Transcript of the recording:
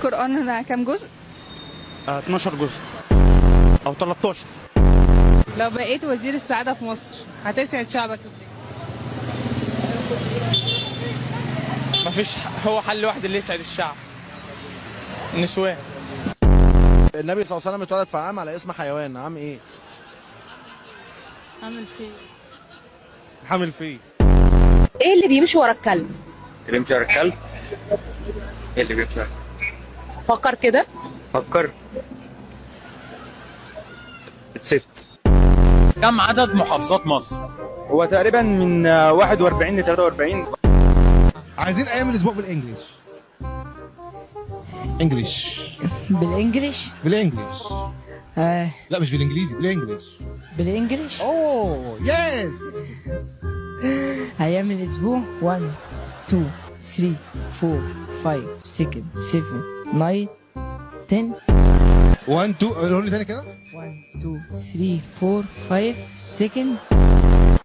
القرآن كام جزء؟ 12 جزء او 13. لو بقيت وزير السعادة في مصر هتسعد شعبك ازاي؟ مفيش هو حل واحد اللي يسعد الشعب: النسوان. النبي صلى الله عليه وسلم اتولد في عام على اسم حيوان، عام ايه؟ عامل فيه حامل فيه. ايه اللي بيمشي ورا الكلب؟ اللي بيمشي ورا الكلب؟ ايه اللي بيمشي ورا؟ فكر كده. فكر. الست. كم عدد محافظات مصر؟ هو تقريبا من 41 ل 43. عايزين ايام الاسبوع بالانجلش. انجلش. بالانجلش. بالانجلش. لا مش بالانجليزي، بالانجلش. بالانجلش. اوه يس. ايام الاسبوع 1 2 3 4 5 6 7 9 10. 1 2 قولوا لي تاني كده. 1 2 3 4 5 6